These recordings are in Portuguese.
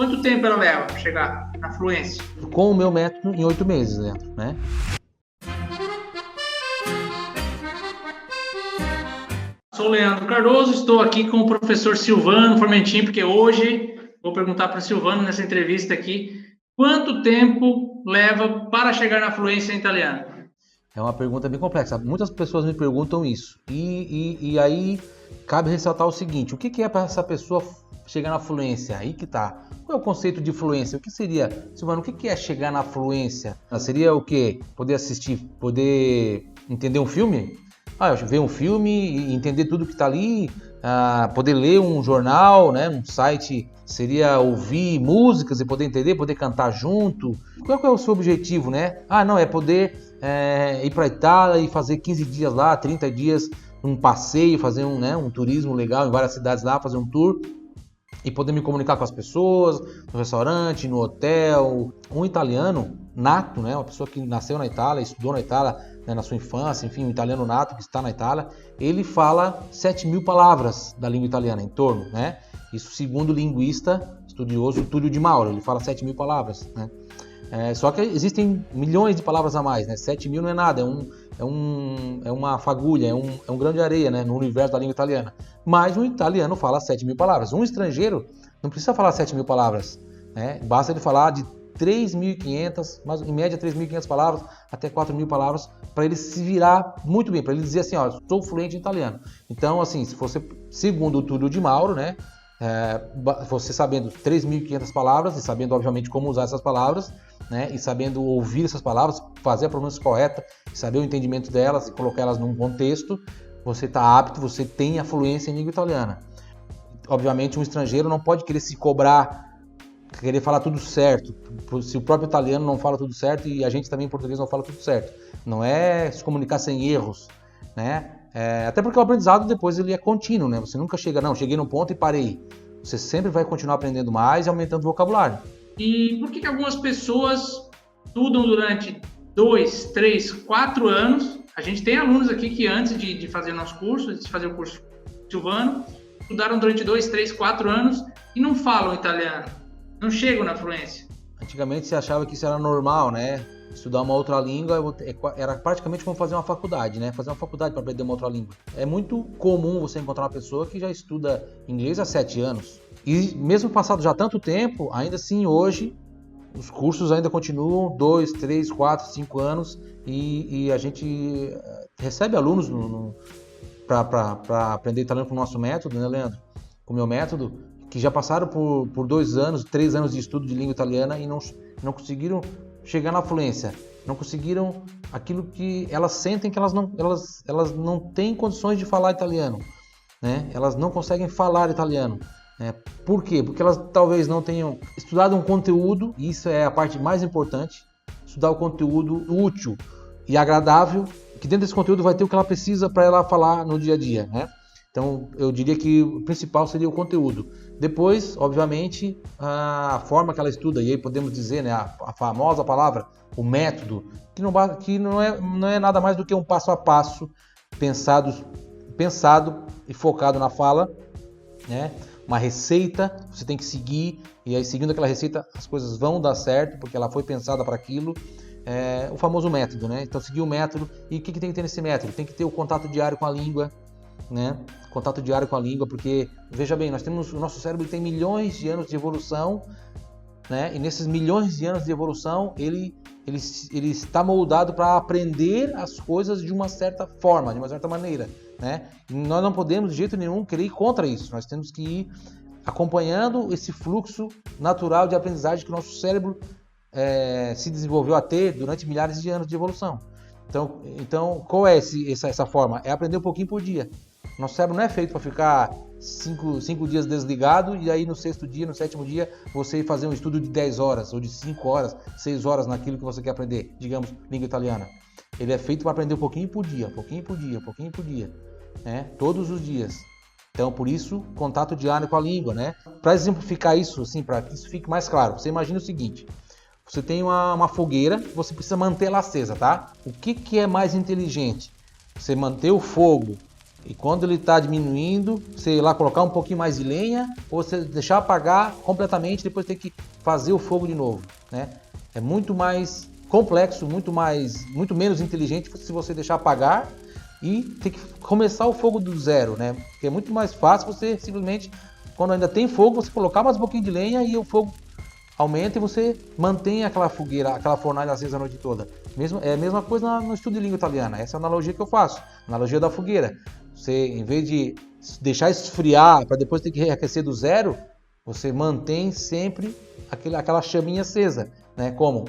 Quanto tempo ela leva para chegar na fluência? Com o meu método, em 8 meses, né? Sou Leandro Cardoso, estou aqui com o professor Silvano Formentin, porque hoje vou perguntar para o Silvano nessa entrevista aqui, quanto tempo leva para chegar na fluência em italiano? É uma pergunta bem complexa. Muitas pessoas me perguntam isso. E aí cabe ressaltar o seguinte: o que é para essa pessoa chegar na fluência? Aí que tá. Qual é o conceito de fluência? O que seria, Silvano, o que é chegar na fluência? Seria o quê? Poder assistir, poder entender um filme? Ver um filme e entender tudo que está ali, poder ler um jornal, né? Um site seria ouvir músicas e poder entender, poder cantar junto. Qual é o seu objetivo, né? Não, é poder ir para a Itália e fazer 15 dias lá, 30 dias, um passeio, fazer um turismo legal em várias cidades lá, fazer um tour e poder me comunicar com as pessoas, no restaurante, no hotel. Um italiano nato, né? Uma pessoa que nasceu na Itália, estudou na Itália, né, na sua infância, enfim, um italiano nato que está na Itália, ele fala 7.000 palavras da língua italiana, em torno, né? Isso segundo o linguista estudioso Túlio de Mauro, ele fala 7.000 palavras, né? Só que existem milhões de palavras a mais, né? 7.000 não é nada, é uma fagulha, é um grão de areia, né, no universo da língua italiana. Mas um italiano fala 7.000 palavras. Um estrangeiro não precisa falar 7.000 palavras, né? Basta ele falar de 3.500, mas em média 3.500 palavras até 4.000 palavras para ele se virar muito bem, para ele dizer assim, sou fluente em italiano. Então, assim, se você, segundo o Túlio de Mauro, né, você sabendo 3.500 palavras e sabendo, obviamente, como usar essas palavras, né, e sabendo ouvir essas palavras, fazer a pronúncia correta, saber o entendimento delas e colocar elas num contexto, você está apto, você tem a fluência em língua italiana. Obviamente, um estrangeiro não pode querer se cobrar, querer falar tudo certo, se o próprio italiano não fala tudo certo e a gente também em português não fala tudo certo. Não é se comunicar sem erros, né? Até porque o aprendizado depois ele é contínuo, né? Você nunca cheguei num ponto e parei. Você sempre vai continuar aprendendo mais e aumentando o vocabulário. E por que algumas pessoas estudam durante 2, 3, 4 anos? A gente tem alunos aqui que antes de fazer nosso curso, de fazer o curso Silvano, estudaram durante 2, 3, 4 anos e não falam italiano, não chegam na fluência. Antigamente se achava que isso era normal, né? Estudar uma outra língua era praticamente como fazer uma faculdade, né? Fazer uma faculdade para aprender uma outra língua. É muito comum você encontrar uma pessoa que já estuda inglês há 7 anos. E mesmo passado já tanto tempo, ainda assim hoje, os cursos ainda continuam 2, 3, 4, 5 anos e a gente recebe alunos para aprender italiano com o nosso método, né, Leandro? Com o meu método, que já passaram por 2 anos, 3 anos de estudo de língua italiana e não conseguiram chegar na fluência, não conseguiram aquilo que elas sentem que elas não têm condições de falar italiano, né? Elas não conseguem falar italiano. Por quê? Porque elas talvez não tenham estudado um conteúdo, e isso é a parte mais importante, estudar o conteúdo útil e agradável, que dentro desse conteúdo vai ter o que ela precisa para ela falar no dia a dia, né? Então, eu diria que o principal seria o conteúdo. Depois, obviamente, a forma que ela estuda, e aí podemos dizer, né, a famosa palavra, o método, que não é nada mais do que um passo a passo pensado e focado na fala, né? Uma receita, você tem que seguir, e aí seguindo aquela receita as coisas vão dar certo, porque ela foi pensada para aquilo. O famoso método, né? Então, seguir o método. E o que tem que ter nesse método? Tem que ter o contato diário com a língua, né? Contato diário com a língua, porque, veja bem, o nosso cérebro tem milhões de anos de evolução, né? E nesses milhões de anos de evolução, ele está moldado para aprender as coisas de uma certa forma, de uma certa maneira, né? E nós não podemos, de jeito nenhum, querer ir contra isso. Nós temos que ir acompanhando esse fluxo natural de aprendizagem que o nosso cérebro se desenvolveu a ter durante milhares de anos de evolução. Então qual é essa forma? É aprender um pouquinho por dia. Nosso cérebro não é feito para ficar 5 dias desligado e aí no 6º dia, no 7º dia, você ir fazer um estudo de 10 horas ou de 5 horas, 6 horas naquilo que você quer aprender, digamos, língua italiana. Ele é feito para aprender um pouquinho por dia, né? Todos os dias. Então, por isso, contato diário com a língua, né? Para exemplificar isso, assim, para que isso fique mais claro, você imagina o seguinte: você tem uma fogueira, você precisa manter ela acesa, tá? O que é mais inteligente? Você manter o fogo E quando ele está diminuindo, você ir lá colocar um pouquinho mais de lenha, ou você deixar apagar completamente, depois ter que fazer o fogo de novo, né? É muito mais complexo, muito menos inteligente se você deixar apagar e ter que começar o fogo do zero, né? Porque é muito mais fácil você simplesmente, quando ainda tem fogo, você colocar mais um pouquinho de lenha e o fogo aumenta e você mantém aquela fogueira, aquela fornalha acesa a noite toda. É a mesma coisa no estudo de língua italiana. Essa é a analogia que eu faço, analogia da fogueira. Você, em vez de deixar esfriar para depois ter que reaquecer do zero, você mantém sempre aquela chaminha acesa, né? Como?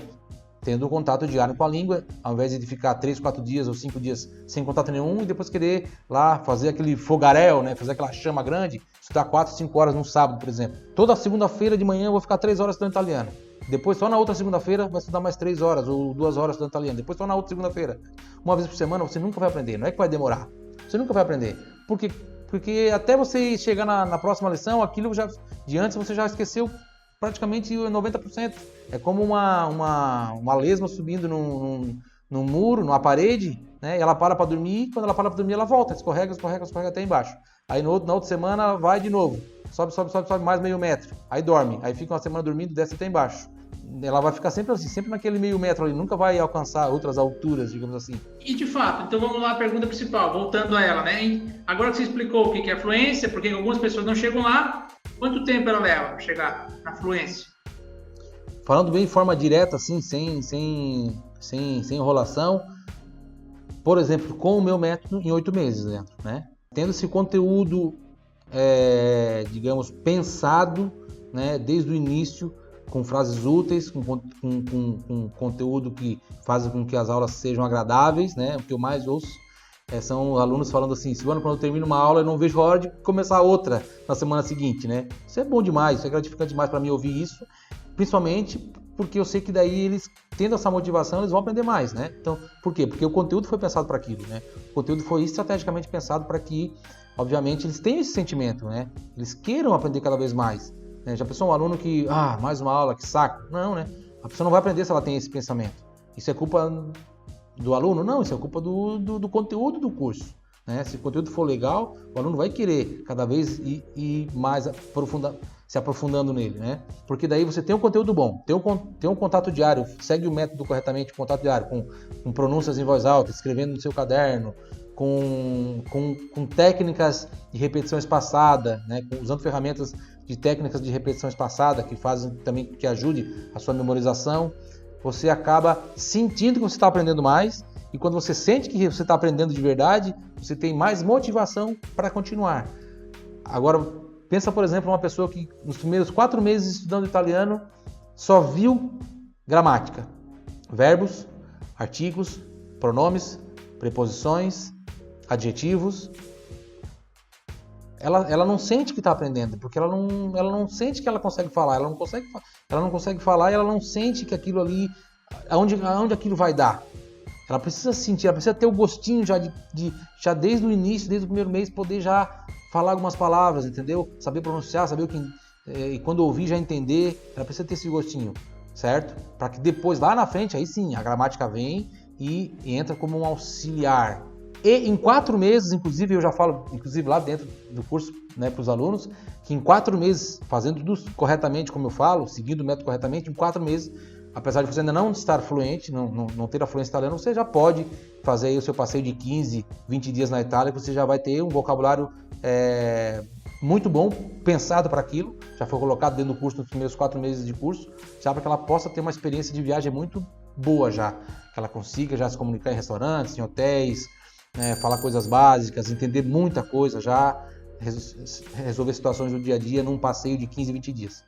Tendo um contato diário com a língua, ao invés de ficar 3, 4 dias ou 5 dias sem contato nenhum e depois querer lá fazer aquele fogaréu, né? Fazer aquela chama grande, estudar 4, 5 horas num sábado, por exemplo. Toda segunda-feira de manhã eu vou ficar 3 horas estudando italiano. Depois, só na outra segunda-feira, vai estudar mais 3 horas ou 2 horas estudando italiano. Depois, só na outra segunda-feira. Uma vez por semana, você nunca vai aprender. Não é que vai demorar. Você nunca vai aprender. Porque até você chegar na próxima lição, aquilo já de antes você já esqueceu praticamente 90%. É como uma lesma subindo num muro, numa parede, né? E ela para dormir, quando ela para para dormir, ela volta, escorrega até embaixo. Aí na outra semana ela vai de novo, sobe mais meio metro, aí dorme, aí fica uma semana dormindo e desce até embaixo. Ela vai ficar sempre assim, sempre naquele meio metro ali, nunca vai alcançar outras alturas, digamos assim. E de fato, então vamos lá à pergunta principal, voltando a ela, né? Agora que você explicou o que é fluência, porque algumas pessoas não chegam lá, quanto tempo ela leva para chegar na fluência? Falando bem de forma direta, assim, sem enrolação, por exemplo, com o meu método em 8 meses, né? Tendo esse conteúdo, digamos, pensado, né, desde o início, com frases úteis, com conteúdo que faz com que as aulas sejam agradáveis, né? O que eu mais ouço são alunos falando assim: Silvano, quando eu termino uma aula eu não vejo a hora de começar outra na semana seguinte, né? Isso é bom demais, isso é gratificante demais para mim ouvir isso, principalmente porque eu sei que daí eles, tendo essa motivação, eles vão aprender mais, né? Então, por quê? Porque o conteúdo foi pensado para aquilo, né? O conteúdo foi estrategicamente pensado para que, obviamente, eles tenham esse sentimento, né? Eles queiram aprender cada vez mais. Já pensou um aluno que, mais uma aula, que saco? Não, né? A pessoa não vai aprender se ela tem esse pensamento. Isso é culpa do aluno? Não, isso é culpa do conteúdo do curso, né? Se o conteúdo for legal, o aluno vai querer cada vez ir mais se aprofundando nele, né? Porque daí você tem um conteúdo bom, tem um contato diário, segue o método corretamente, contato diário, com pronúncias em voz alta, escrevendo no seu caderno, com técnicas de repetição espaçada, né? Usando ferramentas de técnicas de repetição espaçada que fazem também que ajude a sua memorização. Você acaba sentindo que você está aprendendo mais, e quando você sente que você está aprendendo de verdade, você tem mais motivação para continuar. Agora, pensa, por exemplo, uma pessoa que nos primeiros 4 meses estudando italiano só viu gramática, verbos, artigos, pronomes, preposições, adjetivos. Ela não sente que está aprendendo, porque ela não sente que ela consegue falar, ela não consegue falar e ela não sente que aquilo ali, aonde aquilo vai dar. Ela precisa sentir, ela precisa ter o gostinho já desde o início, desde o primeiro mês, poder já falar algumas palavras, entendeu? Saber pronunciar, saber e quando ouvir já entender, ela precisa ter esse gostinho, certo? Para que depois, lá na frente, aí sim, a gramática vem e entra como um auxiliar. E em 4 meses, inclusive, eu já falo, inclusive lá dentro do curso, né, para os alunos, que em 4 meses, fazendo tudo corretamente, como eu falo, seguindo o método corretamente, em 4 meses, apesar de você ainda não estar fluente, não ter a fluência italiana, você já pode fazer aí o seu passeio de 15, 20 dias na Itália, que você já vai ter um vocabulário muito bom, pensado para aquilo, já foi colocado dentro do curso nos primeiros 4 meses de curso, já para que ela possa ter uma experiência de viagem muito boa já, que ela consiga já se comunicar em restaurantes, em hotéis, falar coisas básicas, entender muita coisa já, resolver situações do dia a dia num passeio de 15, 20 dias.